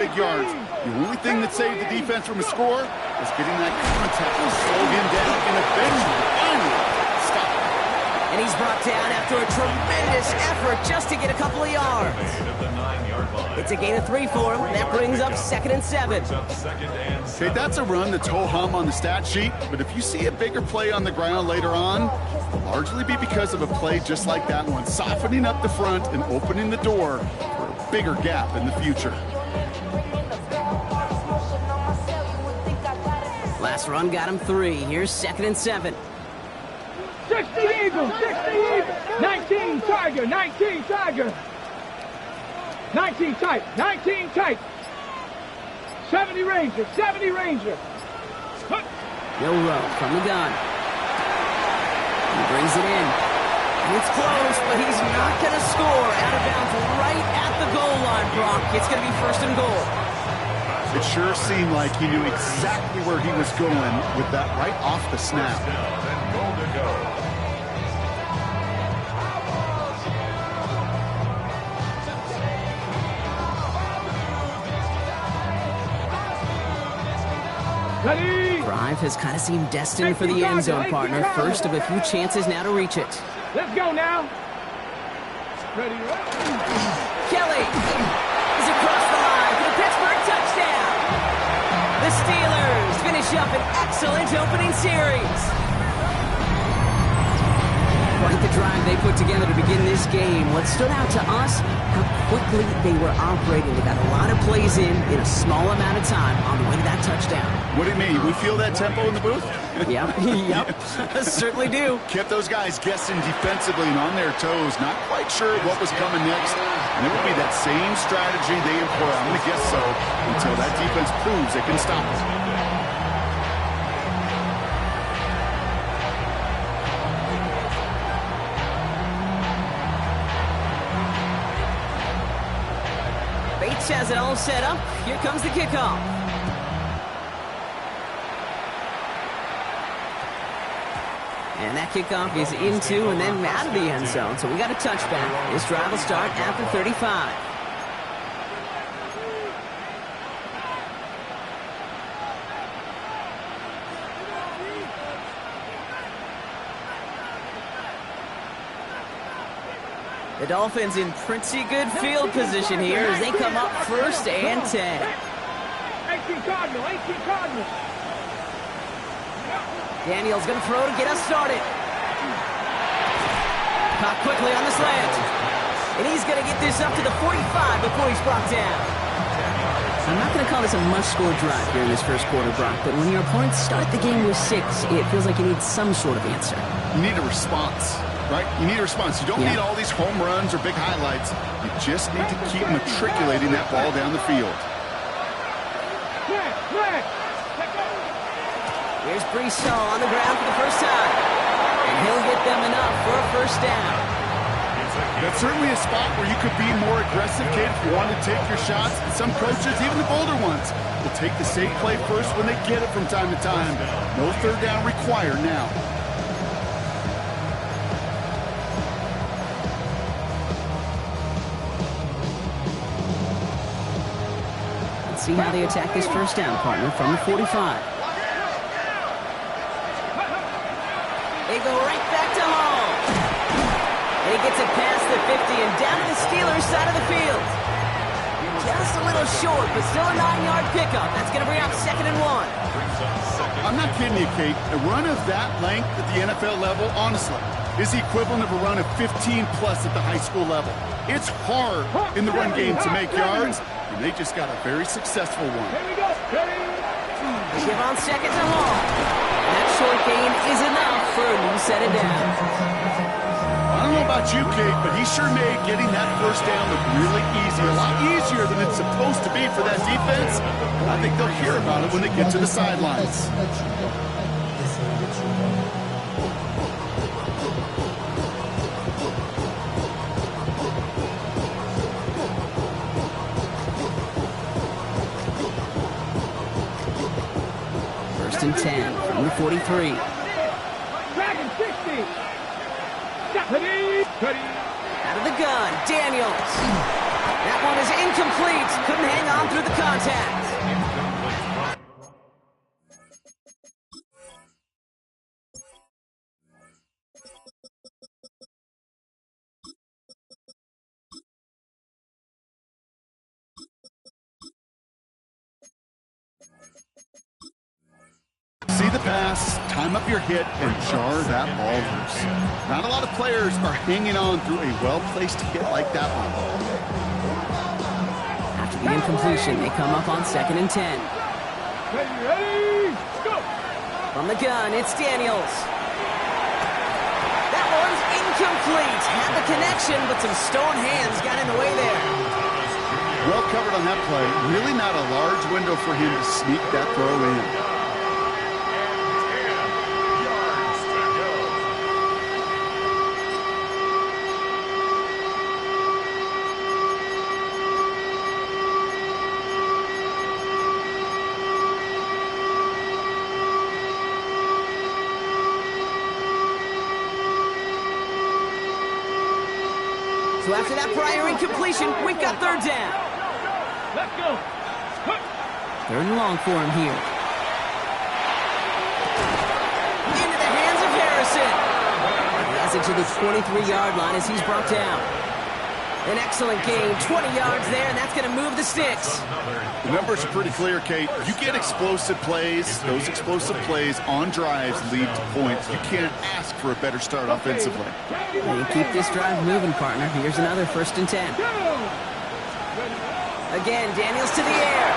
big yards. The only thing that saved the defense from a score was getting that contact to slow him down and eventually finally stop. And he's brought down after a tremendous effort just to get a couple of yards. It's a gain of 3 for him. That brings up 2nd and 7. Okay, that's a run that's ho-hum on the stat sheet, but if you see a bigger play on the ground later on, it'll largely be because of a play just like that one, softening up the front and opening the door for a bigger gap in the future. Last run got him 3. Here's 2nd and 7. 60 Eagles, 60 Eagles. 19 Tiger, 19 Tiger. 19 tight, 19 tight. 70 Ranger, 70 Ranger. No row from the gun. He brings it in. And it's close, but he's not going to score. Out of bounds right at the goal line, Brock. It's going to be 1st and goal. It sure seemed like he knew exactly where he was going with that right off the snap. Drive has kind of seemed destined for the end zone, partner. First of a few chances now to reach it. Let's go now. Ready. Kelly is across the line for the Pittsburgh touchdown. The Steelers finish up an excellent opening series. Quite the drive they put together to begin this game. What stood out to us, how quickly they were operating. They got a lot of plays in a small amount of time on the way to that touchdown. What do you mean? We feel that tempo in the booth? Yep. Certainly do. Kept those guys guessing defensively and on their toes, not quite sure what was coming next. And it will be that same strategy they employ, I'm going to guess so, until that defense proves they can stop it. Bates has it all set up. Here comes the kickoff. And that kickoff is into and then out of the end zone. So we got a touchback. This drive will start at the 35. The Dolphins in pretty good field position here as they come up 1st and 10. 18 Cardinal, 18 Cardinal. Daniel's going to throw to get us started. Caught quickly on the slant. And he's going to get this up to the 45 before he's brought down. I'm not going to call this a must-score drive here in this first quarter, Brock, but when your opponents start the game with 6, it feels like you need some sort of answer. You need a response, right? You need a response. You don't need all these home runs or big highlights. You just need to keep matriculating that ball down the field. Here's Brees Hall on the ground for the first time. And he'll get them enough for a 1st down. That's certainly a spot where you could be more aggressive, kid, if you want to take your shots. And some coaches, even the bolder ones, will take the safe play first when they get it from time to time. No 3rd down required now. Let's see how they attack this 1st down, partner, from the 45. They go right back to Hall. And he gets it past the 50 and down to the Steelers' side of the field. Just a little short, but still a 9-yard pickup. That's going to bring up 2nd and 1. I'm not kidding you, Kate. A run of that length at the NFL level, honestly, is the equivalent of a run of 15-plus at the high school level. It's hard in the run game to make yards, and they just got a very successful one. Here we go. They give on 2nd to Hall. And that short gain is enough for a new set of downs. I don't know about you, Kate, but he sure made getting that 1st down look really easy. A lot easier than it's supposed to be for that defense. I think they'll hear about it when they get to the sidelines. And 10 from the 43. Dragon 60. Ready. Out of the gun, Daniels. That one is incomplete. Couldn't hang on through the contact. See the pass, time up your hit, and jar that ball loose. Not a lot of players are hanging on through a well-placed hit like that one. After the incompletion, they come up on 2nd and 10. Ready, go! From the gun, it's Daniels. That one's incomplete. Had the connection, but some stone hands got in the way there. Well covered on that play. Really not a large window for him to sneak that throw in. So after that prior incompletion, we've got 3rd down. Let's go! 3rd and long for him here. Into the hands of Harrison. He has it to the 23-yard line as he's brought down. An excellent gain, 20 yards there, and that's going to move the sticks. The numbers are pretty clear, Kate. You get explosive plays. Those explosive plays on drives lead to points. You can't ask for a better start offensively. They keep this drive moving, partner. Here's another 1st and 10. Again, Daniels to the air.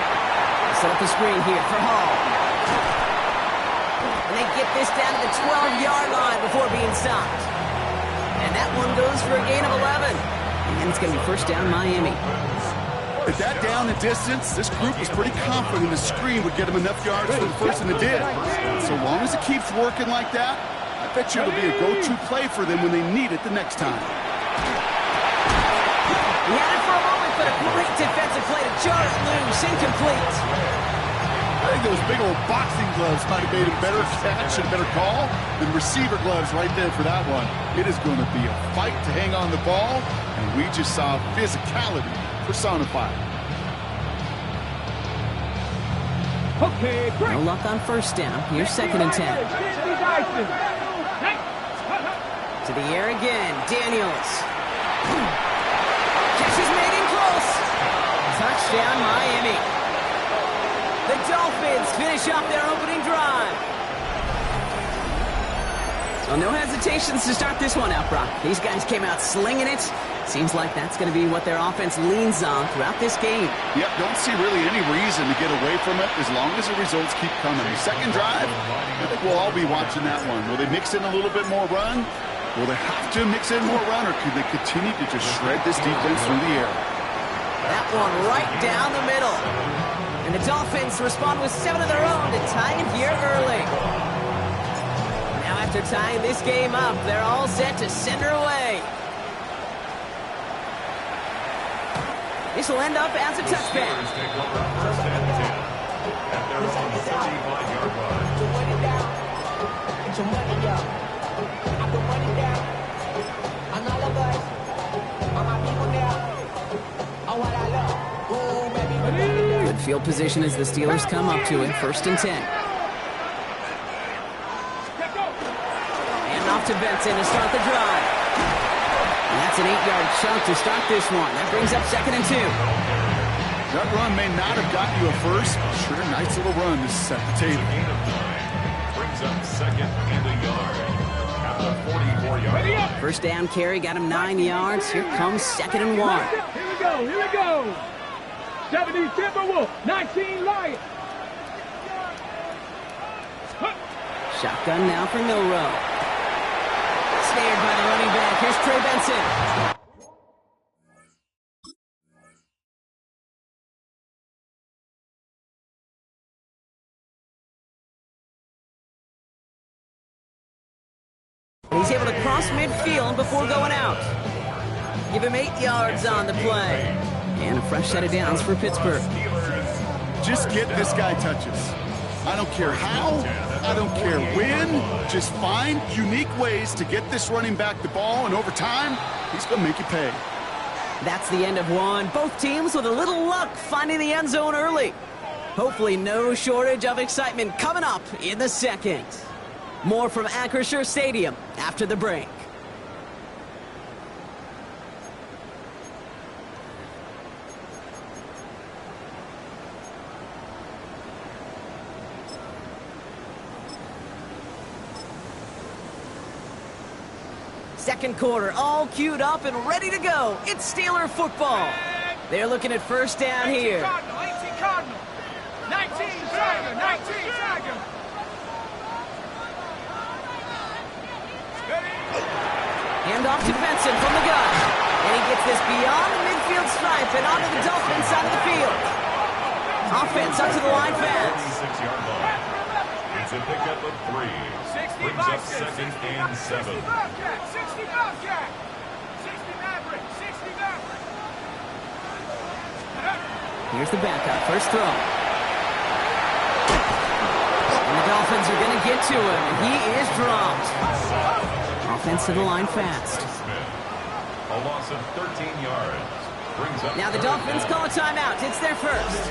Set up the screen here for Hall. And they get this down to the 12-yard line before being stopped. And that one goes for a gain of 11. And it's going to be 1st down Miami. At that down and distance, this group was pretty confident the screen would get them enough yards for the first, and it did. So long as it keeps working like that, I bet you it'll be a go-to play for them when they need it the next time. He had it for a moment, but a great defensive play to jar it loose, incomplete. I think those big old boxing gloves might have made a better catch and a better call than receiver gloves right there for that one. It is going to be a fight to hang on the ball, and we just saw physicality personified. Okay, great! No luck on 1st down. Here's 2nd and 10. To the air again, Daniels. Catch is made in close. Touchdown, Miami. The Dolphins finish off their opening drive. So no hesitations to start this one out, Brock. These guys came out slinging it. Seems like that's going to be what their offense leans on throughout this game. Yep, don't see really any reason to get away from it as long as the results keep coming. The 2nd drive, I think we'll all be watching that one. Will they mix in a little bit more run? Will they have to mix in more run, or could they continue to just shred this defense through the air? That one right down the middle. And the Dolphins respond with 7 of their own to tie it here early. Now after tying this game up, they're all set to send her away. This will end up as a touchback. Good field position as the Steelers come up to it. 1st and 10. And off to Benson to start the drive. And that's an 8-yard chunk to start this one. That brings up 2nd and 2. That run may not have gotten you a first, but sure, nice little run to set the table. Brings up 2nd and a yard. At the 44-yard. 1st down carry got him 9 yards. Here comes 2nd and 1. Here we go, here we go. 70 Timberwolves, 19 Lions. Shotgun now for Milroe. Snared by the running back. Here's Trey Benson. He's able to cross midfield before going out. Give him 8 yards on the play. And a fresh set of downs for Pittsburgh. Just get this guy touches. I don't care how, I don't care when. Just find unique ways to get this running back the ball, and over time, he's going to make you pay. That's the end of one. Both teams with a little luck finding the end zone early. Hopefully no shortage of excitement coming up in the second. More from Acrisure Stadium after the break. Second quarter, all queued up and ready to go. It's Steeler football. They're looking at first down here. 18 Cardinal. 19 Tiger. 19 Tiger. Hand off to Benson from the gun. And he gets this beyond the midfield stripe and onto the Dolphins side of the field. Offense up to the line fast. 36-yard line. It's a pickup of 3. Brings up second and 7. 60 Bobcat. 60 Maverick. 60 Maverick. Here's the backup. First throw. And the Dolphins are going to get to him. And he is dropped. Offense to the line fast. A loss of 13 yards. Brings up Now the Dolphins call a timeout. It's their first.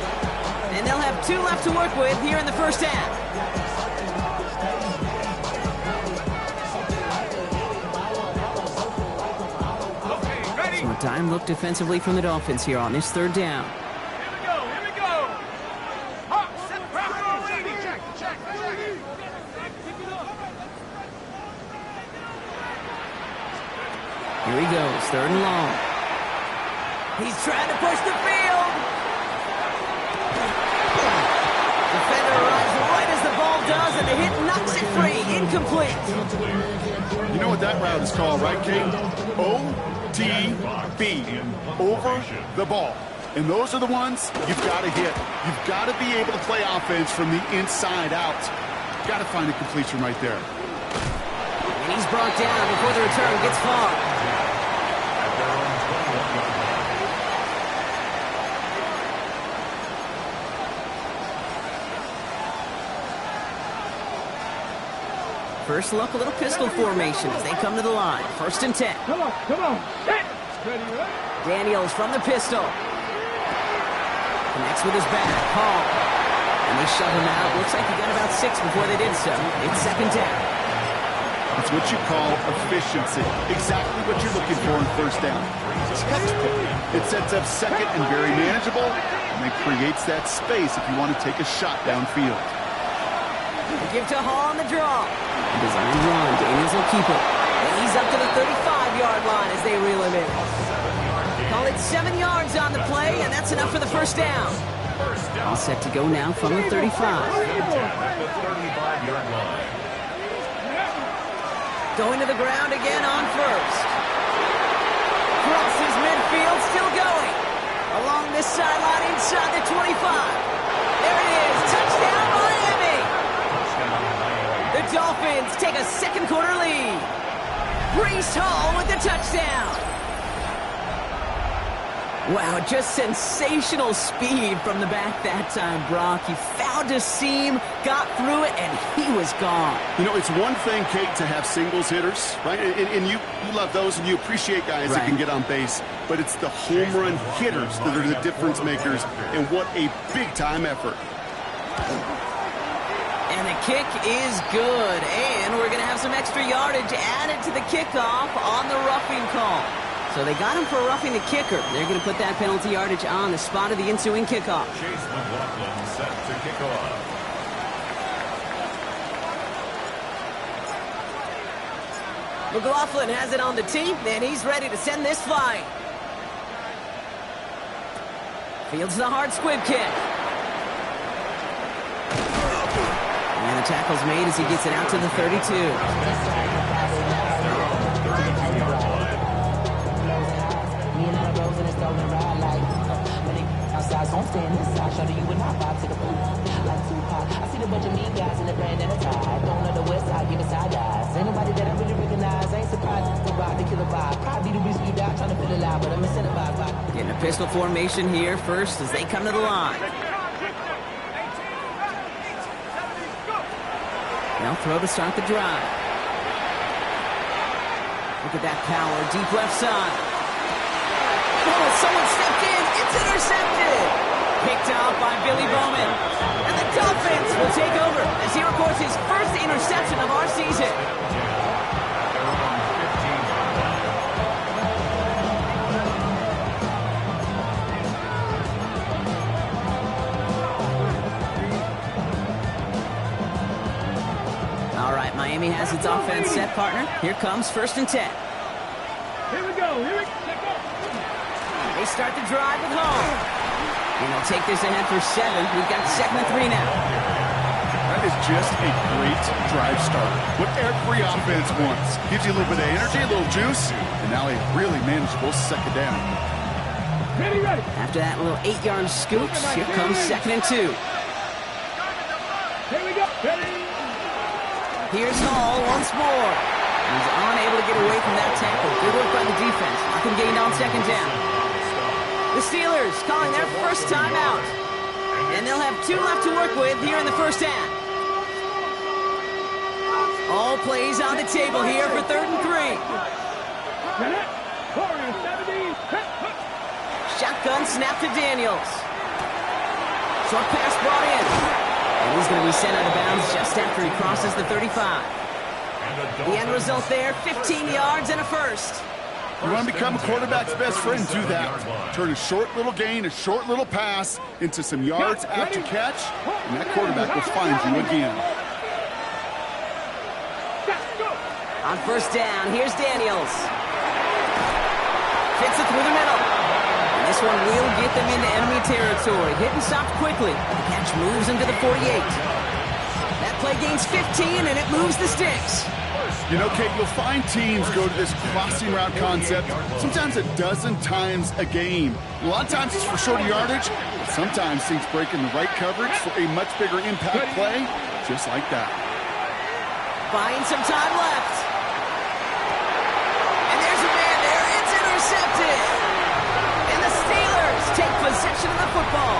And they'll have 2 left to work with here in the first half. So a dime look defensively from the Dolphins here on this third down. Here we go. Hawk, set the proper ready. Check. Here he goes, third and long. He's trying to push the field. Defender arrives right as the ball does, and the hit knocks it free. Incomplete. You know what that route is called, right, Kate? ODB, over the ball. And those are the ones you've got to hit. You've got to be able to play offense from the inside out. Got to find a completion right there. And he's brought down before the return gets far. First look, a little pistol formation as they come to the line. First and 10. Come on. Set. Ready. Daniels from the pistol. Connects with his back. Paul. And they shove him out. Looks like he got about 6 before they did so. It's second down. It's what you call efficiency. Exactly what you're looking for in first down. It sets up second and very manageable, and it creates that space if you want to take a shot downfield. They give to Hall on the draw. Design run. Daniels will keep it. And he's up to the 35-yard line as they reel him in. Call it 7 yards on the play, and that's enough for the first down. All set to go now from the 35. Going to the ground again on first. Crosses midfield, still going. Along this sideline inside the 25. There it is. Touchdown, Miami. The Dolphins take a second quarter lead. Breece Hall with the touchdown. Wow, just sensational speed from the back that time, Brock. He found a seam, got through it, and he was gone. You know, it's one thing, Kate, to have singles hitters, right? And you love those, and you appreciate guys that can get on base. But it's the home run hitters that are the difference makers, and what a big-time effort. And the kick is good, and we're going to have some extra yardage added to the kickoff on the roughing call. So they got him for roughing the kicker. They're going to put that penalty yardage on the spot of the ensuing kickoff. Chase McLaughlin set to kick off. McLaughlin has it on the tee, and he's ready to send this flying. Fields the hard squib kick. And the tackle's made as he gets it out to the 32. I see the bunch of mean guys in the brand and a tie. Don't know the west side, give it side eyes. Anybody that I really recognize, ain't surprised to ride the killer vibe. Probably the reason you die, trying to feel alive, but I'm incentivized. Getting a pistol formation here first as they come to the line. They'll throw to start the drive. Look at that power, deep left side. Oh, someone stepped in. It's intercepted. Picked off by Billy Bowman. And the Dolphins will take over as he records his first interception of our season. All right, Miami has its offense set, partner. Here comes 1st and 10. Here we go. They start the drive with Hall. And they'll take this ahead for 7. We've got 2nd and 3 now. That is just a great drive start. What every offense wants. Gives you a little bit of energy, a little juice, and now a really manageable 2nd down. Ready. After that little 8-yard scoop, here comes 2nd and 2. Here we go. Ready. Here's Hall once more. He's unable to get away from that tackle. Good work by the defense. Nothing gained on 2nd down. The Steelers calling their first timeout. And they'll have 2 left to work with here in the 1st half. All plays on the table here for 3rd and 3. Warrior 17. Shotgun snap to Daniels. Short pass brought in. And he's going to be sent out of bounds just after he crosses the 35. The end result there, 15 yards and a first. You want to become a quarterback's best friend, do that. Turn a short little gain, a short little pass into some yards after catch, and that quarterback will find you again. On 1st down, here's Daniels. Fits it through the middle. And this one will get them into enemy territory. Hit and stopped quickly. The catch moves into the 48. That play gains 15, and it moves the sticks. You know, Kate, you'll find teams go to this crossing route concept sometimes a dozen times a game. A lot of times it's for shorter yardage, but sometimes things break in the right coverage for a much bigger impact play, just like that. Buying some time left. And there's a man there. It's intercepted. And the Steelers take possession of the football.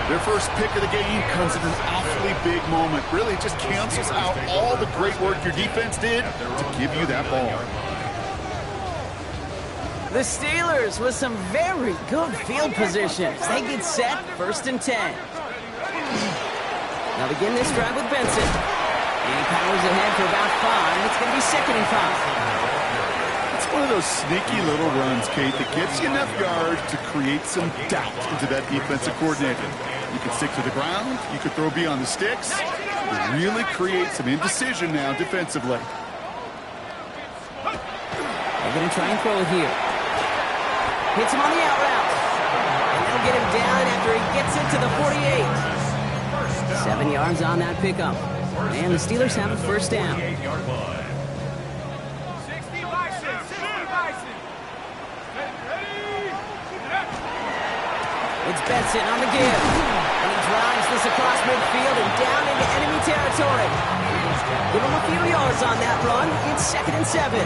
Their first pick of the game comes at an awfully big moment. Really just cancels out all the great work your defense did to give you that ball. The Steelers with some very good field positions. They get set, 1st and 10. Now begin this drive with Benson. And he powers ahead for about 5. It's going to be 2nd and 5. It's one of those sneaky little runs, Kate, that gets you enough yards to create some doubt into that defensive coordinator. You can stick to the ground. You can throw beyond the sticks. Really create some indecision now defensively. They're going to try and throw it here. Hits him on the out route. And they'll get him down after he gets it to the 48. 7 yards on that pickup. And the Steelers have a 1st down. 60 Bison. It's Benson on the give. And he drives this across midfield and down into enemy territory. Give him a few yards on that run. It's 2nd and 7.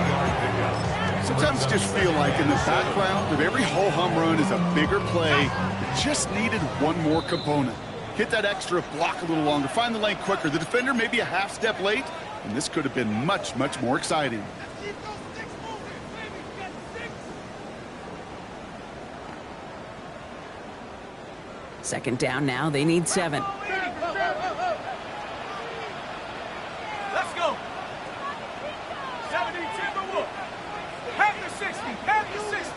Sometimes you just feel like in the background of every ho-hum run is a bigger play that just needed one more component. Hit that extra block a little longer, find the lane quicker. The defender maybe a half step late, and this could have been much, much more exciting. Second down now, they need 7. Let's go. 70 Timberwolf. Half the 60. Half the 60.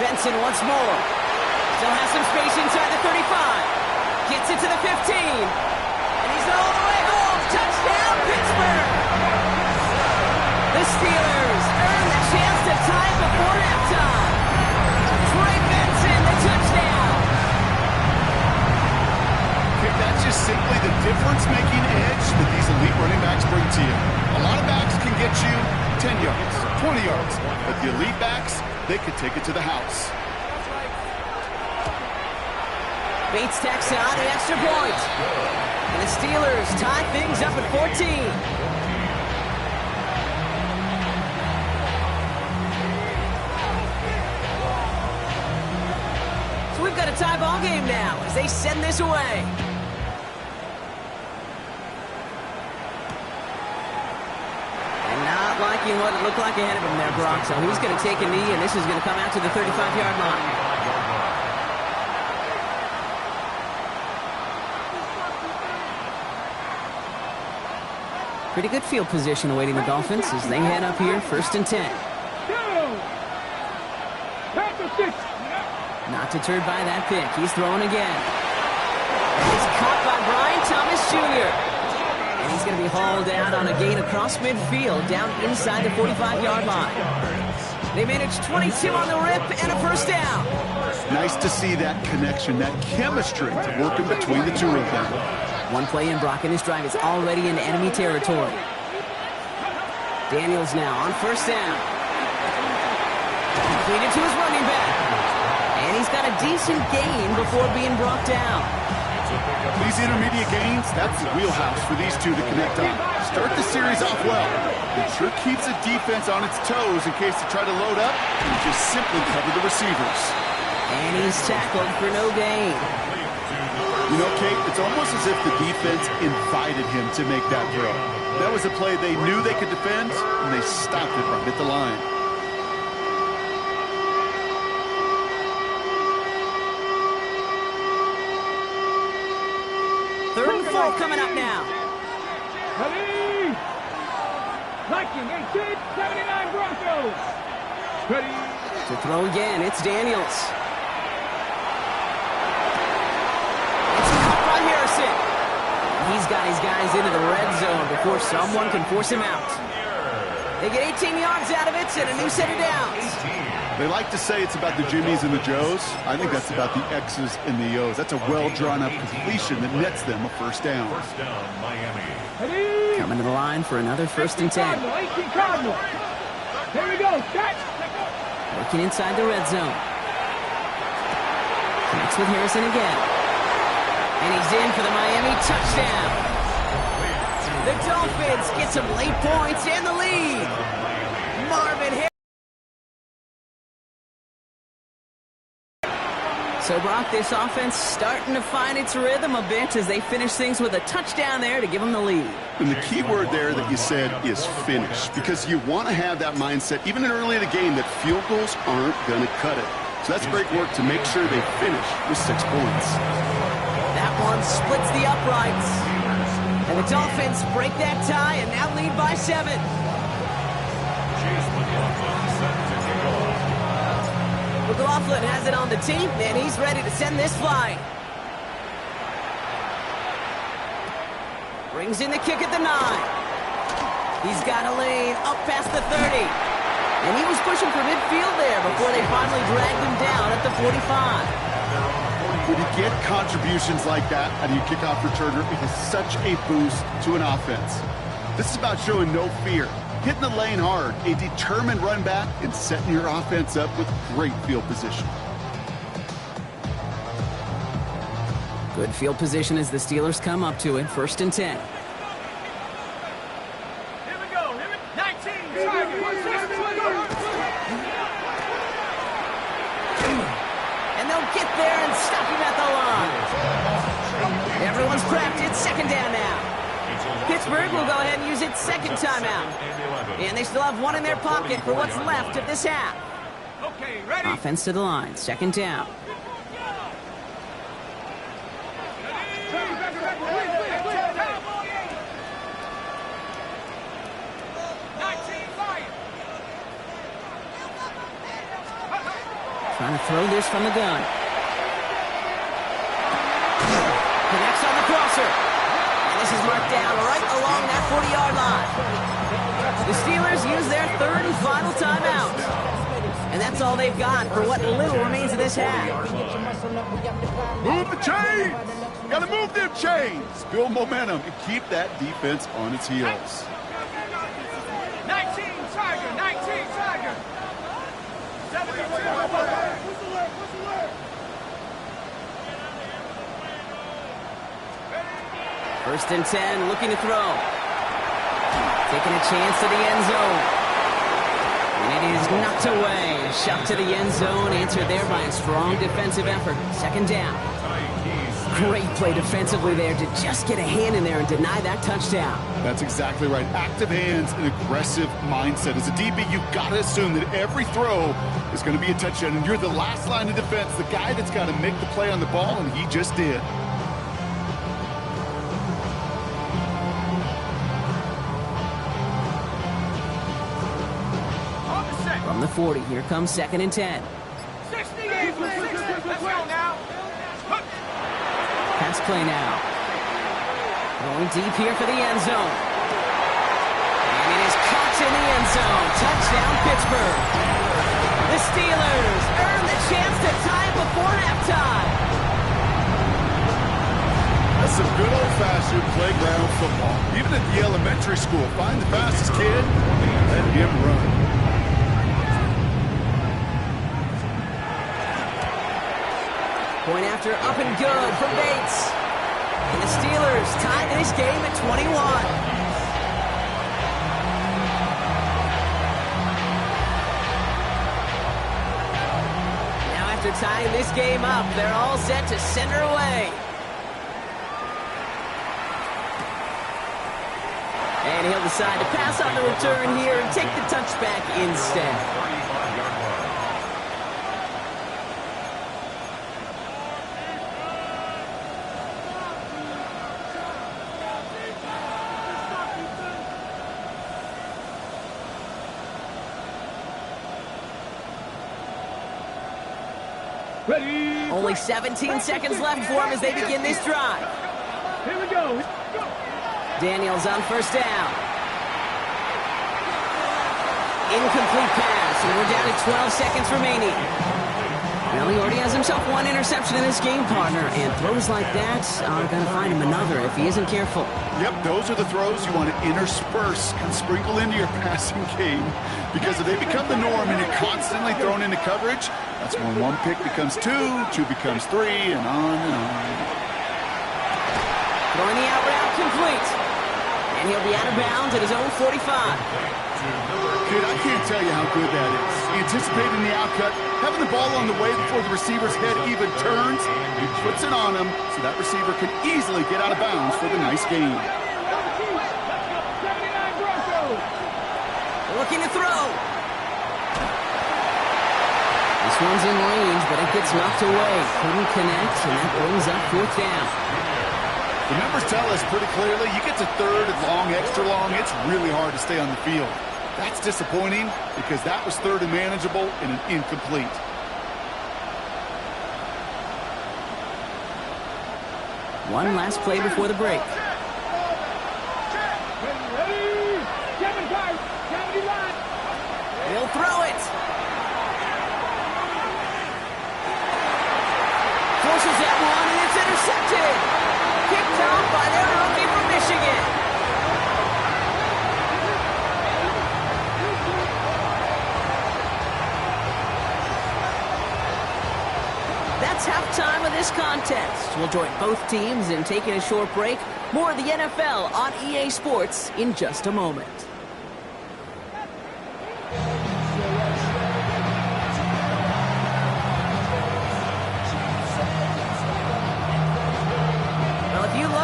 Benson once more. Still has some space inside the 35. Gets it to the 15. And he's all the way home. Touchdown, Pittsburgh. The Steelers earn the chance to tie it before halftime. Trey Benson, the touchdown. That's just simply the difference-making edge that these elite running backs bring to you. A lot of backs can get you 10 yards, 20 yards, but the elite backs, they could take it to the house. Bates tacks on an extra point. And the Steelers tie things up at 14. So we've got a tie ball game now as they send this away. And not like liking what it looked like ahead of him there, Brock. So he's going to take a knee, and this is going to come out to the 35-yard line. Pretty good field position awaiting the Dolphins as they head up here, 1st and 10. Not deterred by that pick. He's throwing again. He's caught by Brian Thomas Jr. And he's going to be hauled out on a gain across midfield down inside the 45-yard line. They managed 22 on the rip and a first down. Nice to see that connection, that chemistry working between the two of them. One play in, Brock, and this drive is already in enemy territory. Daniels now on first down. Completed to his running back. And he's got a decent gain before being brought down. These intermediate gains, that's the wheelhouse for these two to connect on. Start the series off well. It sure keeps the defense on its toes in case they try to load up and just simply cover the receivers. And he's tackled for no gain. You know, Kate, it's almost as if the defense invited him to make that throw. That was a play they knew they could defend, and they stopped it right at the line. Third and 4 coming up now. Ready? Liking 1879 Broncos. Ready? To throw again, it's Daniels. It's caught by Harrison. He's got his guys into the red zone before someone can force him out. They get 18 yards out of it and a new set of downs. They like to say it's about the Jimmies and the Joes. I think that's about the X's and the O's. That's a well-drawn-up completion that nets them a first down. First down, Miami. Ready? Coming to the line for another 1st and 10. 18 Cardinal. Here we go. Catch. Working inside the red zone. Connects with Harrison again. And he's in for the Miami touchdown. The Dolphins get some late points and the lead. Marvin Harrison. So, Brock, this offense starting to find its rhythm a bit as they finish things with a touchdown there to give them the lead. And the key word there that you said is finish, because you want to have that mindset, even early in the game, that field goals aren't going to cut it. So that's great work to make sure they finish with 6 points. That one splits the uprights. And the Dolphins break that tie and now lead by 7. Chase McLaughlin set to kick off. McLaughlin has it on the team, and he's ready to send this flying. Brings in the kick at the 9. He's got a lane up past the 30. And he was pushing for midfield there before they finally dragged him down at the 45. When you get contributions like that out of your kickoff returner, it is such a boost to an offense. This is about showing no fear, hitting the lane hard, a determined run back, and setting your offense up with great field position. Good field position as the Steelers come up to it, 1st and 10. Here we go. 19. And they'll get there and stop him at the line. Everyone's prepped. It's 2nd down now. Pittsburgh will go ahead and use its 2nd timeout. And they still have one in their pocket for what's left of this half. Okay, ready? Offense to the line, 2nd down. Trying to throw this from the gun. Connects on the crosser. And this is marked down right along that 40-yard line. The Steelers use their 3rd and final timeout. And that's all they've got for what little remains of this half. Move the chains! Gotta move them chains! Build momentum and keep that defense on its heels. 19 Tiger. 19 Tiger. 72. First and 10, looking to throw. Taking a chance to the end zone. And it is knocked away. Shot to the end zone, answered there by a strong defensive effort. 2nd down. Great play defensively there to just get a hand in there and deny that touchdown. That's exactly right. Active hands and aggressive mindset. As a DB, you've got to assume that every throw is going to be a touchdown, and you're the last line of defense, the guy that's got to make the play on the ball, and he just did. From the 40, here comes 2nd and 10. 60 games, let's go now. Pass play now. Going deep here for the end zone. And it is caught in the end zone. Touchdown, Pittsburgh. The Steelers earn the chance to tie it before halftime. That's some good old-fashioned playground football. Even at the elementary school, find the fastest kid and let him run. Point after up and good for Bates. And the Steelers tied this game at 21. Now after tying this game up, they're all set to send her away. And he'll decide to pass on the return here and take the touchback instead. Ready. Only 17 seconds left for him as they begin this drive. Here we go. Daniels on first down. Incomplete pass, and we're down to 12 seconds remaining. Well, he already has himself one interception in this game, partner, and throws like that are going to find him another if he isn't careful. Yep, those are the throws you want to intersperse and sprinkle into your passing game, because if they become the norm and you're constantly thrown into coverage, that's when one pick becomes two becomes three, and on and on. Throwing the out route complete. And he'll be out of bounds at his own 45. Kid, I can't tell you how good that is. Anticipating the outcut, having the ball on the way before the receiver's head even turns, he puts it on him so that receiver can easily get out of bounds for the nice gain. Looking to throw. This one's in range, but it gets knocked away. Couldn't connect, and that brings up 4th down. The numbers tell us pretty clearly, you get to 3rd and long, extra long, it's really hard to stay on the field. That's disappointing because that was 3rd and manageable and an incomplete. One last play before the break. Ready. 75. 71. He'll throw it. Forces that one, and it's intercepted. Picked off by their rookie from Michigan. That's halftime of this contest. We'll join both teams in taking a short break. More of the NFL on EA Sports in just a moment.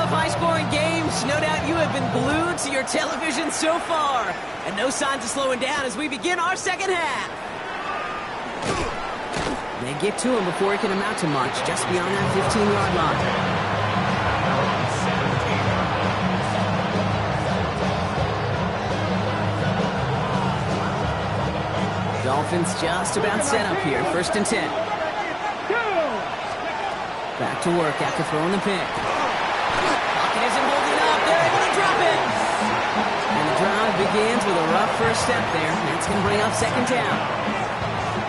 High-scoring games, no doubt you have been glued to your television so far. And no signs of slowing down as we begin our second half. They get to him before he can amount to much, just beyond that 15-yard line. Dolphins just about set up here, 1st and 10. Back to work after throwing the pick. Isn't holding up. They're able to drop it. And the drive begins with a rough first step there. That's going to bring up 2nd down.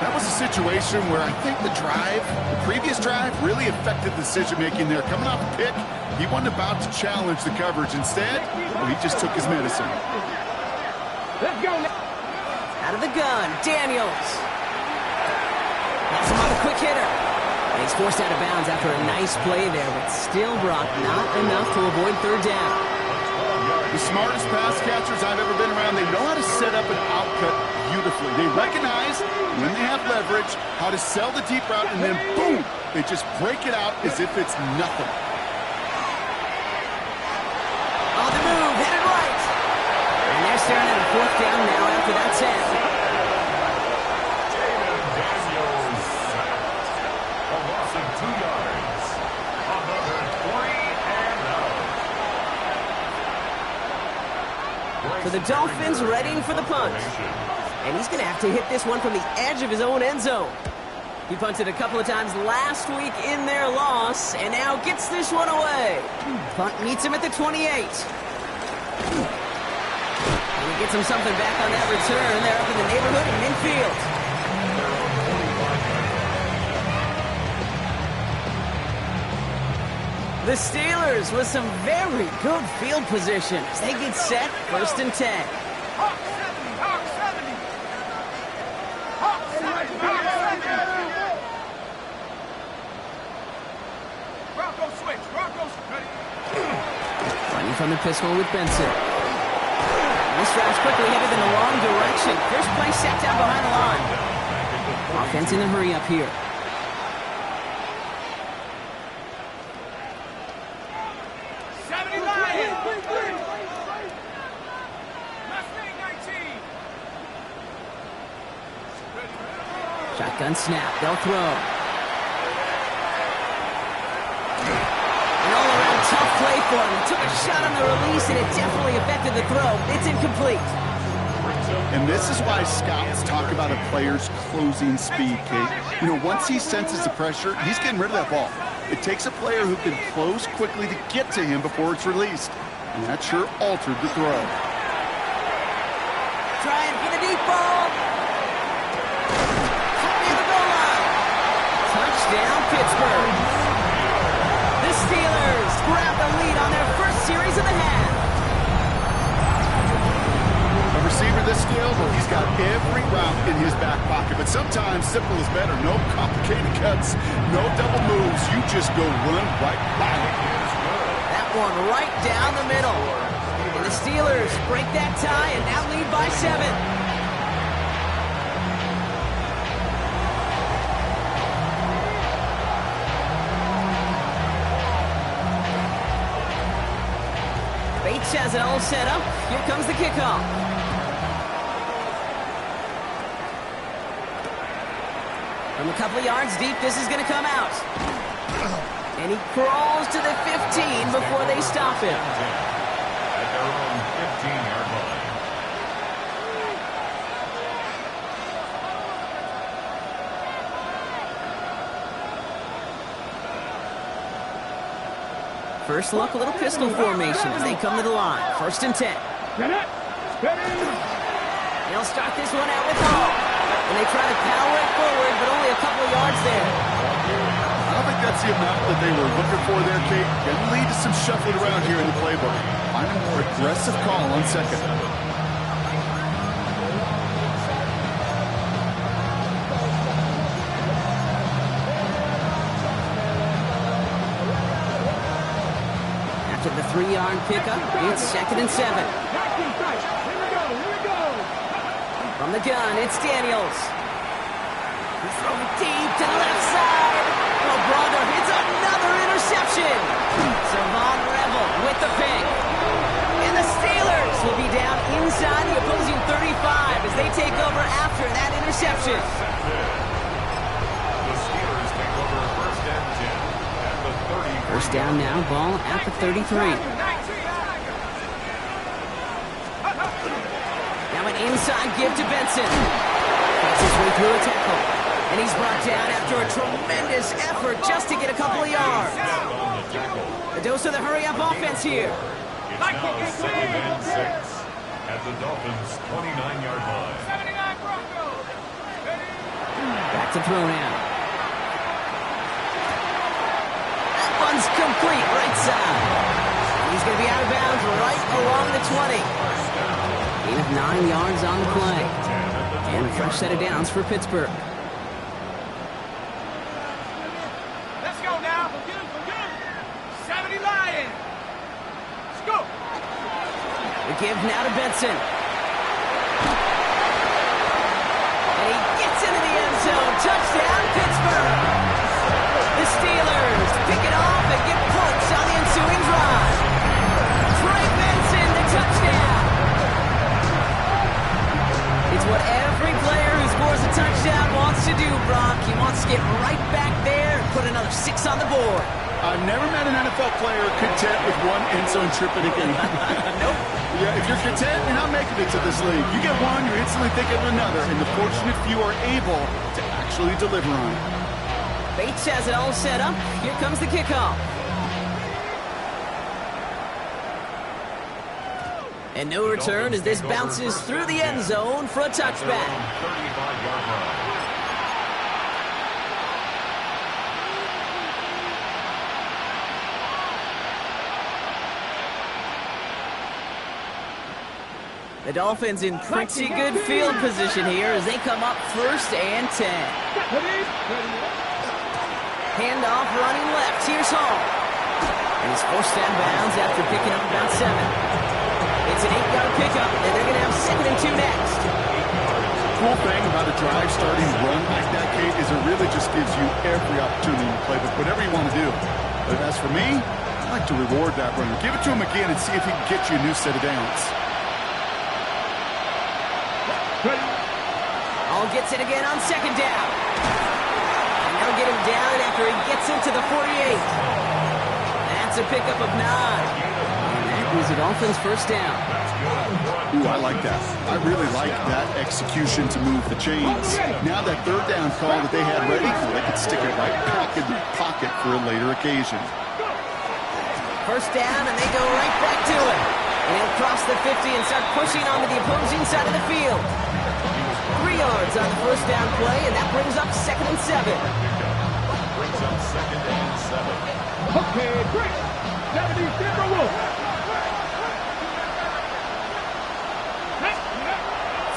That was a situation where I think the previous drive, really affected the decision-making there. Coming off the pick, he wasn't about to challenge the coverage. Instead, well, he just took his medicine. Let's go. Out of the gun, Daniels. That's him on a quick hitter. And he's forced out of bounds after a nice play there, but still, Brock, not enough to avoid 3rd down. The smartest pass catchers I've ever been around, they know how to set up an outcut beautifully. They recognize when they have leverage how to sell the deep route, and then boom, they just break it out as if it's nothing. 4th down now after that 10. Jaden Daniels sacked. A loss of 2 yards. Another 3 and out. So the Dolphins readying for the punt. And he's going to have to hit this one from the edge of his own end zone. He punted a couple of times last week in their loss, and now gets this one away. Punt meets him at the 28. And he gets him something back on that return. They're up in the neighborhood of midfield. The Steelers with some very good field position as they get set, 1st and 10. Hawk 70, Hawk 70. Hawk 70, Hawk 70. Bronco switch, Broncos ready. Running from the pistol with Benson. This drive's quickly headed in the wrong direction. First play set down behind the line. Offense in the hurry up here. Shotgun snap. They'll throw. An all-around tough play for him. He took a shot on the release, and it definitely affected the throw. It's incomplete. And this is why scouts talk about a player's closing speed, Kate. You know, once he senses the pressure, he's getting rid of that ball. It takes a player who can close quickly to get to him before it's released. And that sure altered the throw. Trying for the deep ball. Touchdown, Pittsburgh. The Steelers grab the lead on their first series of the half. A receiver this skilled, well, he's got every route in his back pocket. But sometimes simple is better. No complicated cuts, no double moves. You just go run right by it. That one right down the middle. And the Steelers break that tie and now lead by 7. Bates has it all set up. Here comes the kickoff. From a couple of yards deep, this is going to come out. And he crawls to the 15 before they stop him. At their own 15-yard line. First look, a little pistol formation as they come to the line. 1st and 10. They'll start this one out with Hall. And they try to power it forward, but only a couple of yards there. I don't think that's the amount that they were looking for there, Kate. Can lead to some shuffling around here in the playbook. Find a more aggressive call on 2nd. After the 3-yard pickup, it's 2nd and 7. From the gun, it's Daniels. He's throwing deep to the left side. Oh, brother, it's another interception. Savon Rebel with the pick. And the Steelers will be down inside the opposing 35 as they take over after that interception. The Steelers take over 1st and 10 at the 30. First down now, ball at the 33. Now an inside give to Benson. Cuts his way through a tackle. And he's brought down after a tremendous effort just to get a couple of yards. The dose of the hurry-up offense here. It's now 2nd and 6 at the Dolphins' 29-yard line. Back to throw now. That one's complete right side. He's going to be out of bounds right along the 20. Gain of 9 yards on the play. And a fresh set of downs for Pittsburgh. Let's go now. 70 Lions. Let's go. The give now to Benson. And he gets into the end zone. Touchdown, Pittsburgh. The Steelers pick it off and get points on the ensuing drive. Trey Benson, the touchdown. board. I've never met an NFL player content with one end zone trip in a game. Nope. Yeah, if you're content, you're not making it to this league. You get one, you're instantly thinking of another, and the fortunate few are able to actually deliver on it. Bates has it all set up. Here comes the kickoff. And no return as this bounces through the end zone for a touchback. 35-yard line. The Dolphins in pretty good field position here as they come up 1st and 10. Handoff running left. Here's Hall. And he's forced out of bounds after picking up about 7. It's an 8-yard pickup, and they're going to have 2nd and 2 next. Cool thing about a drive starting run like that, Kate, is it really just gives you every opportunity to play with whatever you want to do. But as for me, I like to reward that runner. Give it to him again and see if he can get you a new set of downs. All gets it again on 2nd down. And they'll get him down after he gets into the 48. That's a pickup of 9. And that was the Dolphins' 1st down. Ooh, I like that. I really like that execution to move the chains. Now that 3rd down call that they had ready, they could stick it right back in the pocket for a later occasion. 1st down, and they go right back to it. And he'll cross the 50 and start pushing onto the opposing side of the field. 3 yards on the 1st down play, and that brings up 2nd and 7. Brings up 2nd and 7. Okay, great. 70 Timberwolves.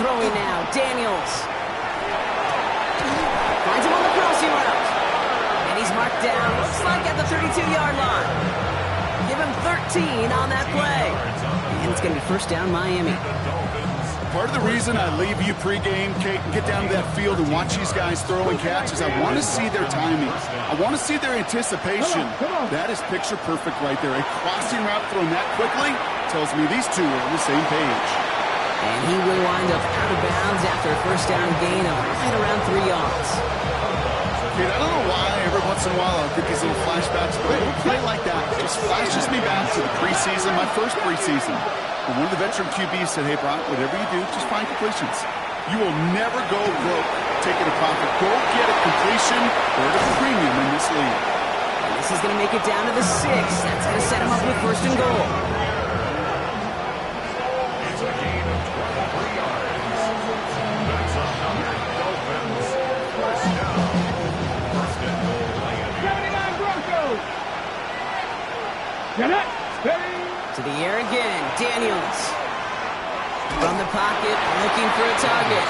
Throwing now, Daniels. Finds him on the crossing route. And he's marked down, looks like at the 32-yard line. Give him 13 on that play. And it's going to be 1st down, Miami. Part of the reason I leave you pregame, Kate, and get down to that field and watch these guys throw and catch is I want to see their timing. I want to see their anticipation. That is picture perfect right there. A crossing route thrown that quickly tells me these two are on the same page. And he will wind up out of bounds after a 1st down gain of right around 3 yards. Kate, I don't know why every once in a while I get these little flashbacks, but a little play like that just flashes me back to the preseason, my first preseason. One of the veteran QBs said, hey, Brock, whatever you do, just find completions. You will never go broke taking a profit. Go get a completion or a premium in this league. And this is going to make it down to the 6. That's going to set him up with 1st and goal. It's a gain of 23 yards. That's another Dolphins 1st down. 1st and goal, Miami. 79 Broncos. Get it. Steady. To the air again, Daniels. From the pocket, looking for a target.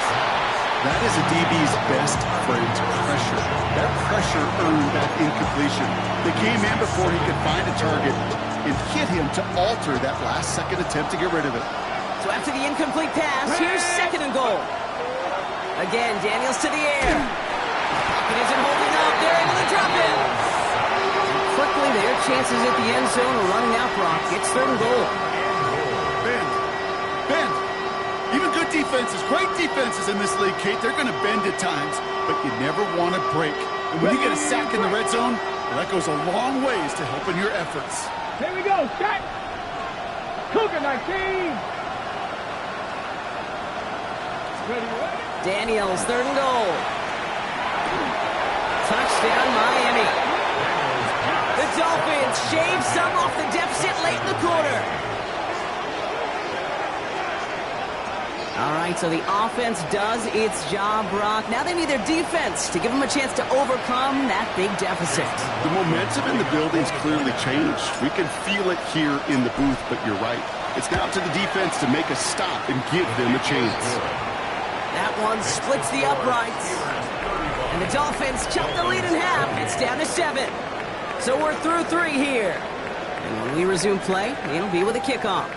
That is a DB's best friend, pressure. That pressure earned that incompletion. They came in before he could find a target and hit him to alter that last-second attempt to get rid of it. So after the incomplete pass, here's 2nd and goal. Again, Daniels to the air. Pocket isn't holding up. They're able to drop it. Quickly, their chances at the end zone are running out, Brock. It's 3rd and goal. Bend. Even good defenses, great defenses in this league, Kate, they're going to bend at times, but you never want to break. And when you get a sack in the red zone, well, that goes a long ways to helping your efforts. Here we go. Set. Cougar 19. Ready. Daniels, 3rd and goal. Touchdown, Miami. The Dolphins shave some off the deficit late in the quarter. All right, so the offense does its job, Brock. Now they need their defense to give them a chance to overcome that big deficit. The momentum in the building's clearly changed. We can feel it here in the booth, but you're right. It's now to the defense to make a stop and give them a chance. That one splits the uprights. And the Dolphins chop the lead in half. It's down to 7. So we're through 3 here. And when we resume play, it'll be with a kickoff.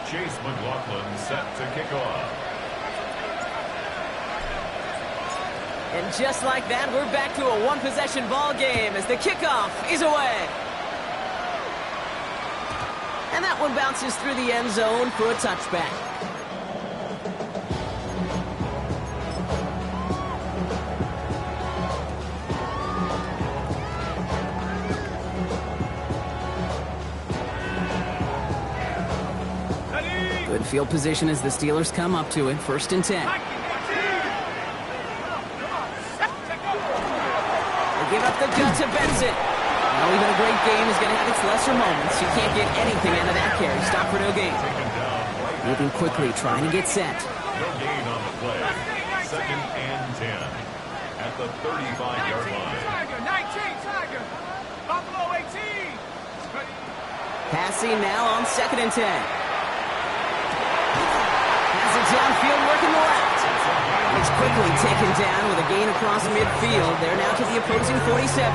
Chase McLaughlin set to kick off. And just like that, we're back to a one-possession ball game as the kickoff is away. And that one bounces through the end zone for a touchback. Field position as the Steelers come up to it. 1st and 10. They give up the gun to Benson. Now even a great game is going to have its lesser moments. You can't get anything out of that carry. Stop for no gain. Moving quickly, trying to get set. No gain on the play. 2nd and 10 at the 35-yard line. Tiger, 19, Tiger. Buffalo 18. Passing now on 2nd and 10. Has it downfield, working the left. It's quickly taken down with a gain across midfield. They're now to the opposing 47.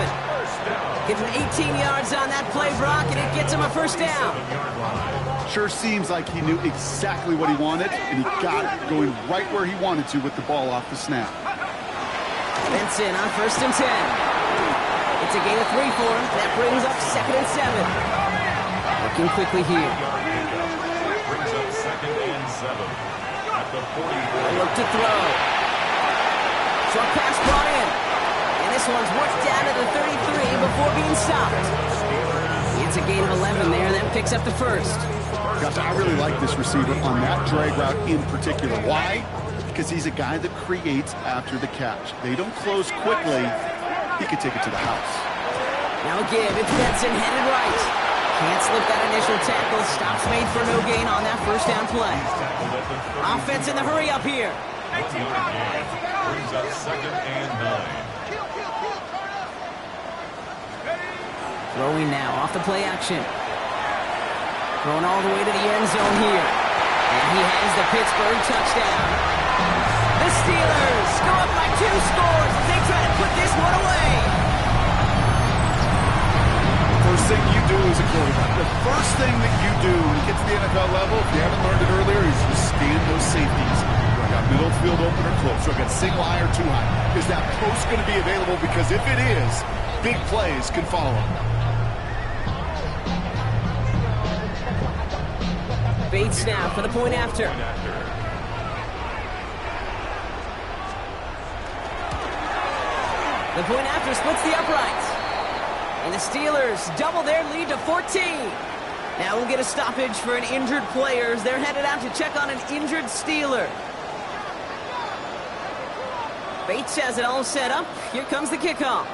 Getting 18 yards on that play, Brock, and it gets him a 1st down. Sure seems like he knew exactly what he wanted, and he got it, going right where he wanted to with the ball off the snap. Benson on 1st and 10. It's a gain of 3 for him. That brings up 2nd and 7. Looking quickly here. Brings up 2nd and 7 at the 44. Look to throw. Short pass brought in. And this one's worked down to the 33 before being stopped. It's a gain of 11 there. That picks up the 1st. Gosh, I really like this receiver on that drag route in particular. Why? Because he's a guy that creates after the catch. They don't close quickly. He could take it to the house. Now a give. It's Benson headed right. Can't slip that initial tackle. Stops made for no gain on that 1st down play. Offense in the hurry up here. Brings up 2nd and 9. Throwing now off the play action. Throwing all the way to the end zone here. And he has the Pittsburgh touchdown. The Steelers go up by 2 scores as they try to put this one away. First thing you do as a quarterback, the first thing that you do when you get to the NFL level, if you haven't learned it earlier, is you scan those safeties. Do I got middle field open or close? Do I got single high or 2 high? Is that post going to be available? Because if it is, big plays can follow. Bates now for the point after. The point after splits the uprights. And the Steelers double their lead to 14. Now we'll get a stoppage for an injured player as they're headed out to check on an injured Steeler. Bates has it all set up. Here comes the kickoff.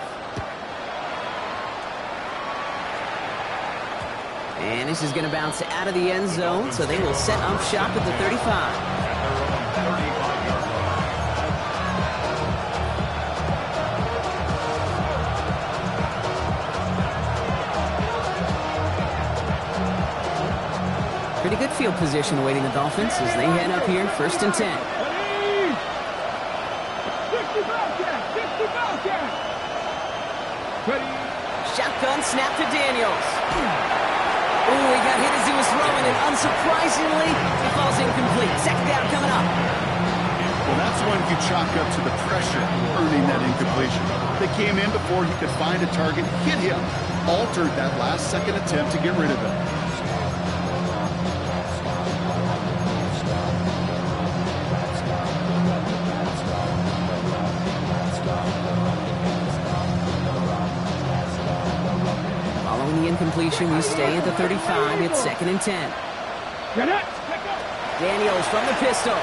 And this is going to bounce out of the end zone, so they will set up shop at the 35. Pretty good field position awaiting the Dolphins as they head up here, 1st and 10. Shotgun snap to Daniels. Ooh, he got hit as he was throwing, and unsurprisingly, he falls incomplete. 2nd down coming up. Well, that's when you chalk up to the pressure earning that incompletion. They came in before he could find a target, hit him, altered that last second attempt to get rid of him. Incompletion, we stay at the 35. It's 2nd and 10. Daniels from the pistol.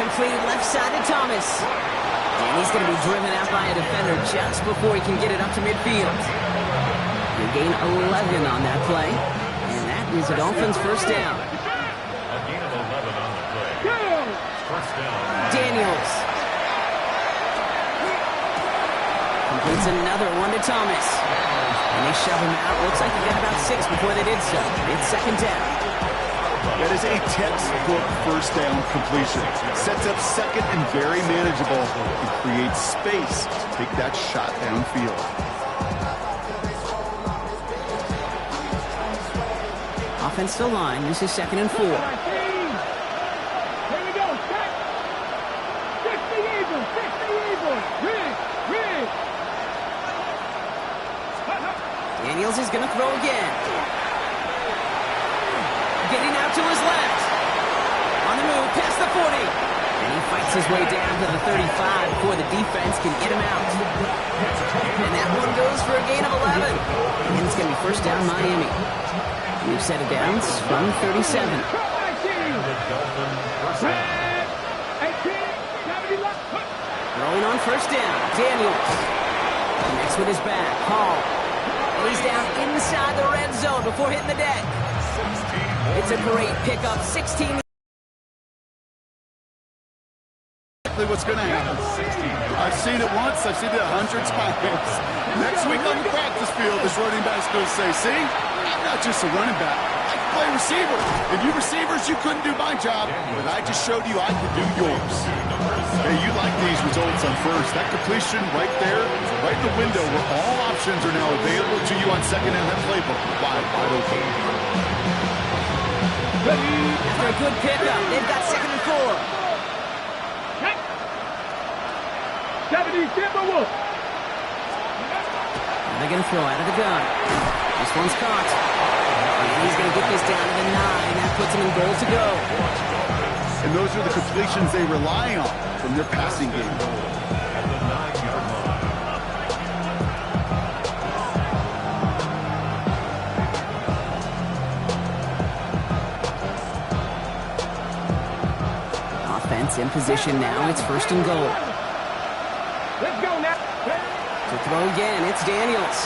Completed left side to Thomas. And he's going to be driven out by a defender just before he can get it up to midfield. You gain 11 on that play. And that is a Dolphins 1st down. A gain of 11 on the play. 1st down. Daniels. Completes another one to Thomas. And they shove him out. Looks like he got about 6 before they did so. It's 2nd down. That is a textbook 1st down completion. Sets up 2nd and very manageable and creates space to take that shot downfield. Offensive line. This is 2nd and 4. Here we go. Check. 60 Eagles. 60 Eagles. Rig. Daniels is going to throw again. Getting out to his left. On the move, past the 40. And he fights his way down to the 35 before the defense can get him out. And that one goes for a gain of 11. And it's going to be 1st down Miami. We've set it down from 37. The Dolphin first down. Rolling on first down, Daniels. Next with his back, Hall. And he's down inside the red zone before hitting the deck. It's a great pickup, 16. Exactly what's going to happen. I've seen it once, I've seen it 100 times. Next week on the practice field, this running back's going to say, see, I'm not just a running back. I can play receiver. And you receivers, you couldn't do my job, but I just showed you I could do yours. Hey, you like these results on first. That completion right there, right in the window where all options are now available to you on second down. That playbook wide open. After a good pickup, they've got 2nd and 4. 70 Timberwolves. They're going to throw out of the gun. This one's caught. And he's going to get this down to the 9. That puts him in goal to go. And those are the completions they rely on from their passing game. At the 9-yard line. Offense in position now. It's 1st and goal. Let's go now. To throw again, it's Daniels.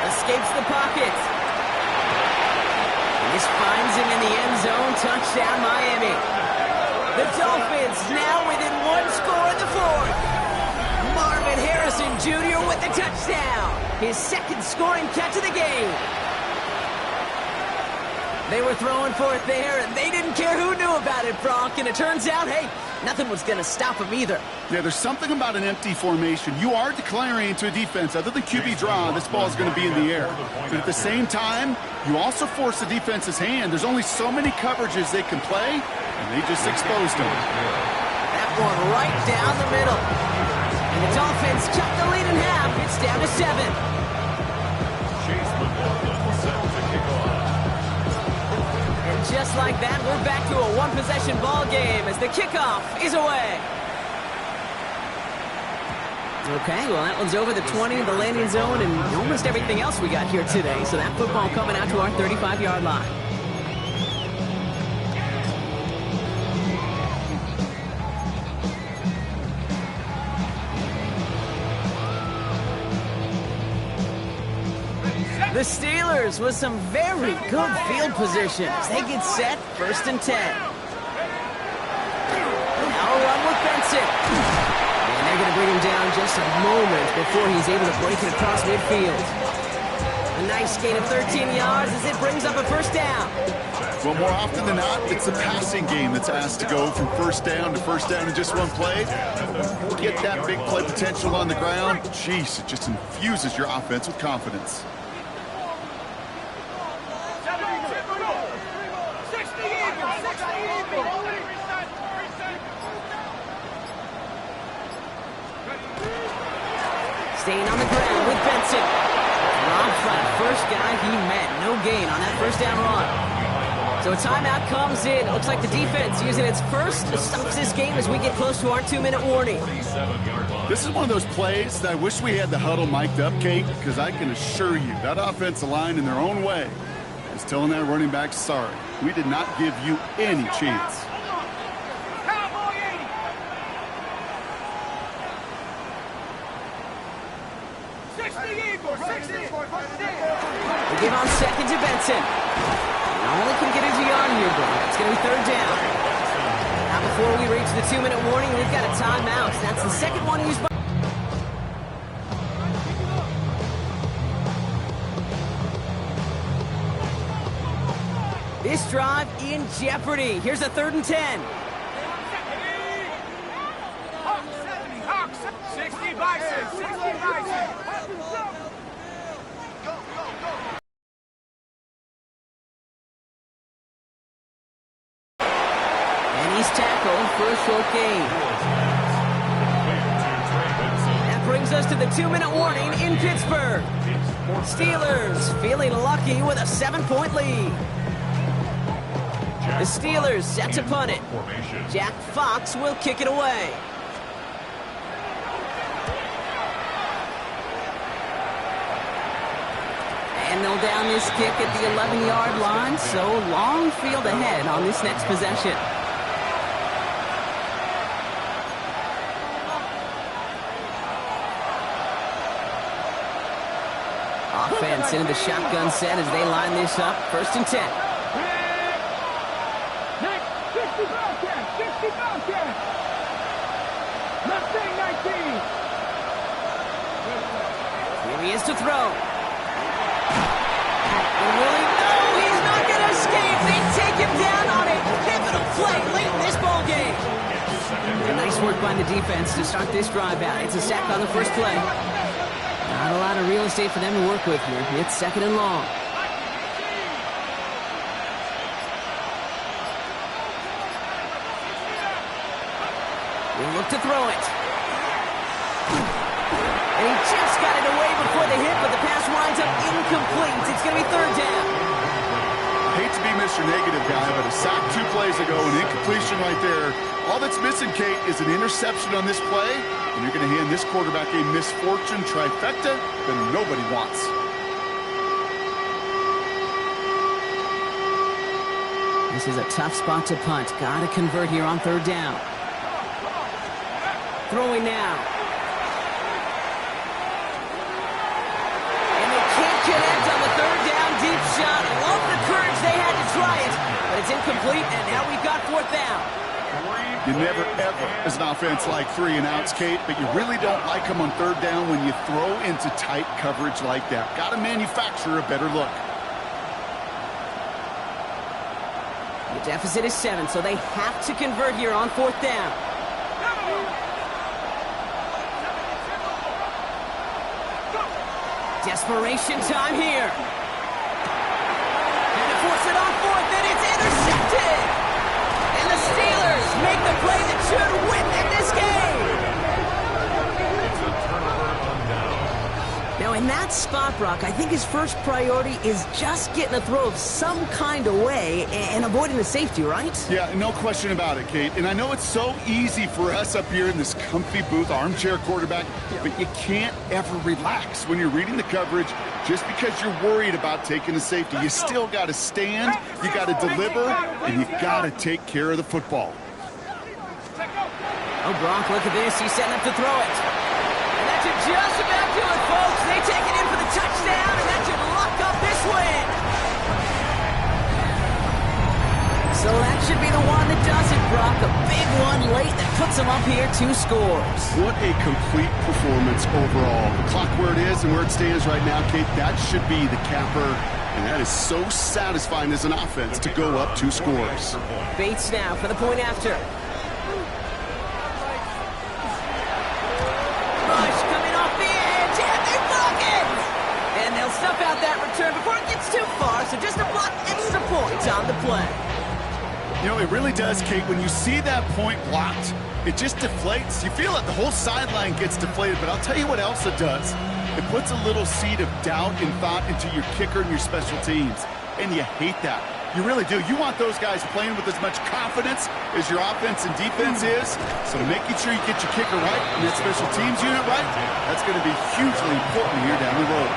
Escapes the pocket. And this finds him in the end zone. Touchdown, Miami. The Dolphins now within 1 score in the 4th. Marvin Harrison Jr. with the touchdown. His 2nd scoring catch of the game. They were throwing for it there, and they didn't care who knew about it, Bronk. And it turns out, hey, nothing was going to stop him either. Yeah, there's something about an empty formation. You are declaring into a defense. Other than QB draw, this ball is going to be in the air. But at the same time, you also force the defense's hand. There's only so many coverages they can play, and they just exposed them. That one right down the middle. And the Dolphins cut the lead in half. It's down to 7. Chase McLaughlin set to kick off. And just like that, we're back to a one-possession ball game as the kickoff is away. Okay, well, that one's over the 20, the landing zone, and almost everything else we got here today. So that football coming out to our 35-yard line. The Steelers with some very good field positions. They get set, 1st and 10. Now a run with Benson. And they're going to bring him down just a moment before he's able to break it across midfield. A nice gain of 13 yards as it brings up a 1st down. Well, more often than not, it's the passing game that's asked to go from 1st down to 1st down in just one play. Get that big play potential on the ground. Jeez, it just infuses your offense with confidence. Staying on the ground with Benson. Rob flat, first guy he met. No gain on that 1st down run. So a timeout comes in. It looks like the defense using its first to stop this game as we get close to our 2-minute warning. This is one of those plays that I wish we had the huddle mic'd up, Kate, because I can assure you that offensive line in their own way is telling that running back, sorry, we did not give you any chance. They give on 2nd to Benson. All they can get is a yard here, bro. It's going to be 3rd down. Now before we reach the 2-minute warning, we've got a timeout. That's the 2nd one used by... This drive in jeopardy. Here's a 3rd and 10. 60 Bison, 60 Bison. He's tackled for a short gain. That brings us to the 2-minute warning in Pittsburgh. Steelers feeling lucky with a 7-point lead. The Steelers set to punt it. Jack Fox will kick it away. And they'll down this kick at the 11-yard line, so long field ahead on this next possession. Offense into the shotgun set as they line this up. 1st and 10. 60 Bobcats, 60 Bobcats. Mustang 19. Here he is to throw. And will he? No, he's not going to escape. They take him down on a pivotal play late in this ball game. And nice work by the defense to start this drive out. It's a sack on the first play. Not a lot of real estate for them to work with here. It's 2nd and long. They look to throw it. And he just got it away before the hit, but the pass winds up incomplete. It's going to be 3rd down. I hate to be Mr. Negative guy, but a sack 2 plays ago, an incompletion right there. All that's missing, Kate, is an interception on this play, and you're going to hand this quarterback a misfortune trifecta that nobody wants. This is a tough spot to punt. Got to convert here on 3rd down. Throwing now. And they can't connect on the 3rd down deep shot. Love the courage they had to try it, but it's incomplete, and now we've got 4th down. You never, ever, as an offense, like 3 and outs, Kate, but you really don't like them on 3rd down when you throw into tight coverage like that. Got to manufacture a better look. The deficit is 7, so they have to convert here on 4th down. Desperation time here. And to force it on 4th, and it's intercepted. And the Steelers make the play that should win them this game. It's a turnover on down. Now, in that spot, Brock, I think his first priority is just getting a throw of some kind of way and avoiding the safety, right? Yeah, no question about it, Kate. And I know it's so easy for us up here in this comfy booth, armchair quarterback, but you can't ever relax when you're reading the coverage just because you're worried about taking the safety. You still got to stand, you got to deliver, and you got to take care of the football. Oh, Brock, look at this. He's setting up to throw it. And that should just about do it, folks. They take it in for the touchdown, and that should lock up this win. So that should be the one that does it, Brock. A big one late that puts them up here 2 scores. What a complete performance overall. The clock where it is and where it stands right now, Kate, that should be the capper. And that is so satisfying as an offense to go up 2 scores. Bates now for the point after. Rush coming off the edge, and they block it! And they'll stuff out that return before it gets too far, so just a block extra points on the play. You know, it really does, Kate. When you see that point blocked, it just deflates. You feel it. The whole sideline gets deflated. But I'll tell you what else it does. It puts a little seed of doubt and thought into your kicker and your special teams. And you hate that. You really do. You want those guys playing with as much confidence as your offense and defense is. So making sure you get your kicker right and your special teams unit right, that's going to be hugely important here down the road.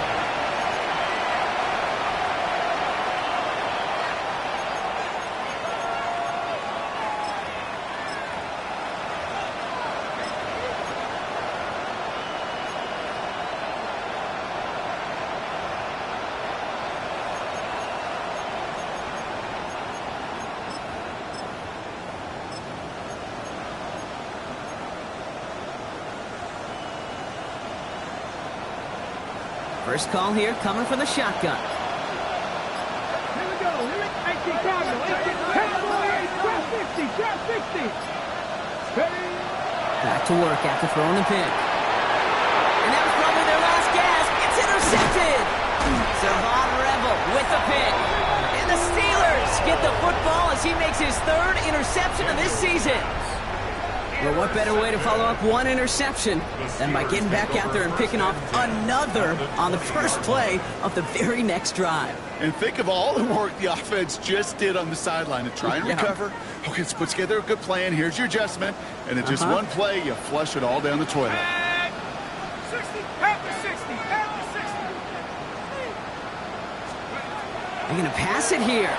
First call here coming from the shotgun. Here we go. Here it 18 Cowboy. 18 Cowboy. 12 60. 12 60. Ready? Back to work after throwing the pick. And that was probably their last gasp. It's intercepted. Savon Revel with the pick. And the Steelers get the football as he makes his 3rd interception of this season. Well, what better way to follow up one interception than by getting back out there and picking off another on the first play of the very next drive. And think of all the work the offense just did on the sideline to try and recover. Okay, let's put together a good plan. Here's your adjustment. And in just one play, you flush it all down the toilet. 60, after 60, after 60. They're going to pass it here.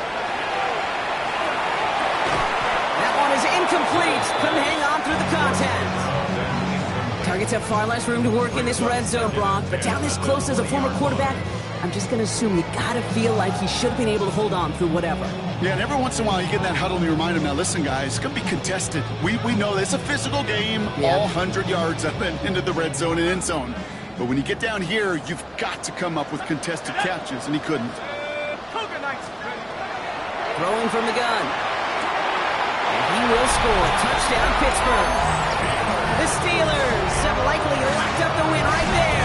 That one is incomplete. Couldn't hang on through the contact. Targets have far less room to work in this red zone, Brock, but down this close as a former quarterback, I'm just going to assume you got to feel like he should have been able to hold on through whatever. Yeah, and every once in a while you get in that huddle and you remind him, now listen, guys, it's going to be contested. We know it's a physical game, all 100 yards up and into the red zone and end zone. But when you get down here, you've got to come up with contested catches, and he couldn't. Throwing from the gun. And he will score. Touchdown, Pittsburgh. The Steelers have likely locked up the win right there.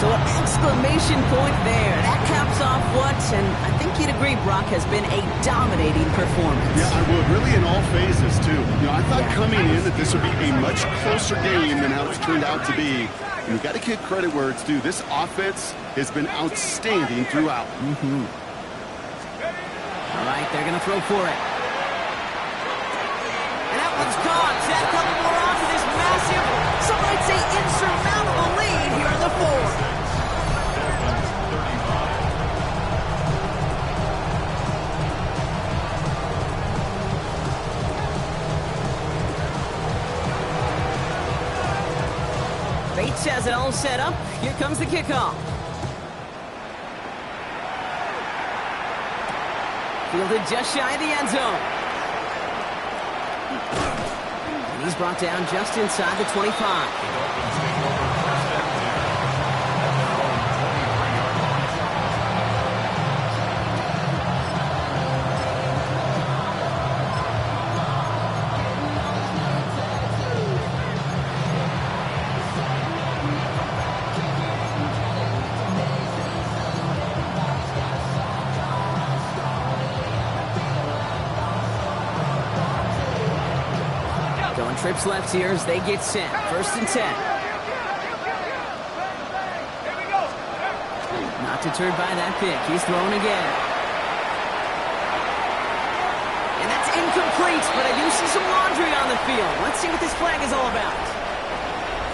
So an exclamation point there. That caps off what, and I think you'd agree, Brock, has been a dominating performance. Yeah, I would. Really in all phases, too. I thought coming in that this would be a much closer game than how it's turned out to be. And we've got to give credit where it's due. This offense has been outstanding throughout. All right, they're going to throw for it. And that one's caught. That couple more on to this massive, some might say insurmountable lead here in the fourth. Bates has it all set up. Here comes the kickoff. Fielded just shy of the end zone. And he's brought down just inside the 25. Trips left here as they get set. 1st and 10. Not deterred by that pick. He's thrown again. And that's incomplete, but I do see some laundry on the field. Let's see what this flag is all about.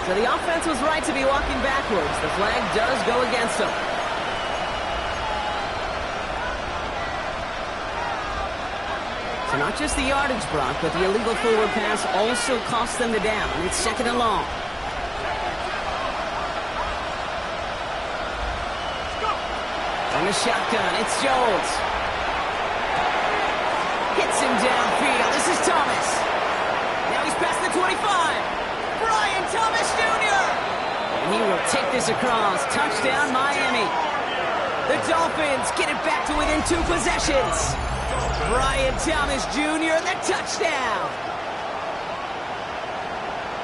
So the offense was right to be walking backwards. The flag does go against them. So not just the yardage, Brock, but the illegal forward pass also cost them the down. It's 2nd and long. On the shotgun, it's Jones. Hits him downfield. This is Thomas. Now he's past the 25. Brian Thomas Jr. And he will take this across. Touchdown, Miami. The Dolphins get it back to within 2 possessions. Brian Thomas Jr., the touchdown.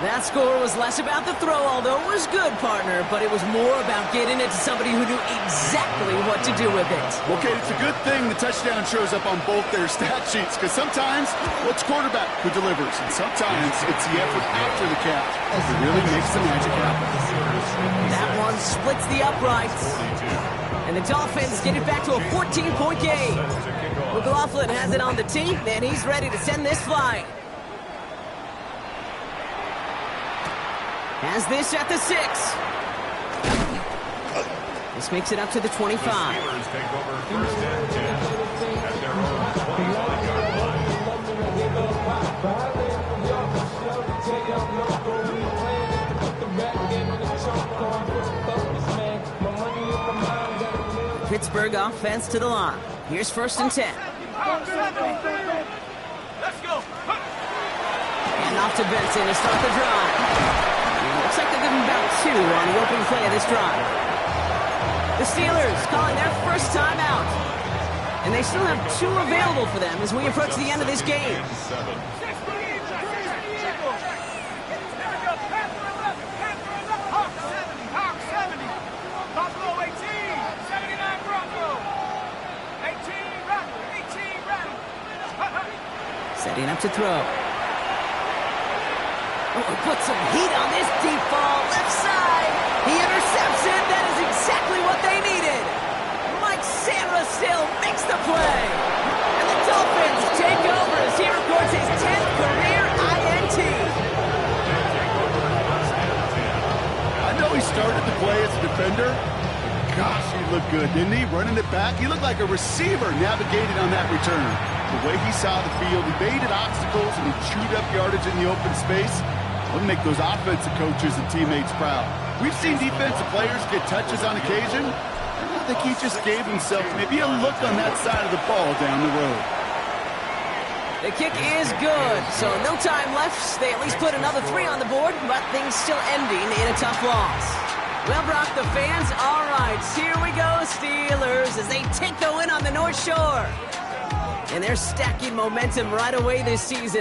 That score was less about the throw, although it was good, partner, but it was more about getting it to somebody who knew exactly what to do with it. Okay, it's a good thing the touchdown shows up on both their stat sheets, because sometimes it's quarterback who delivers, and sometimes it's the effort after the catch that really makes the magic happen. That one splits the uprights. And the Dolphins get it back to a 14-point game. McLaughlin has it on the tee, and he's ready to send this flying. Has this at the 6. This makes it up to the 25. Steelers take over 1st and 10 at their own 25-yard line. Pittsburgh offense to the line. Here's 1st and 10. Let's go. And off to Benson to start the drive. Looks like they're giving about 2 on the opening play of this drive. The Steelers calling their first time out. And they still have 2 available for them as we approach the end of this game. Setting up to throw. Oh, put some heat on this deep ball. Left side. He intercepts it. That is exactly what they needed. Mike Sandra still makes the play. And the Dolphins take over as he records his 10th career INT. I know he started to play as a defender. Gosh, he looked good, didn't he? Running it back. He looked like a receiver navigating on that return. The way he saw the field, he evaded obstacles, and he chewed up yardage in the open space. Would make those offensive coaches and teammates proud. We've seen defensive players get touches on occasion. I think he just gave himself maybe a look on that side of the ball down the road. The kick is good, so no time left. They at least put another 3 on the board, but things still ending in a tough loss. Well, Brock, the fans, all right, here we go, Steelers, as they take the win on the North Shore. And they're stacking momentum right away this season.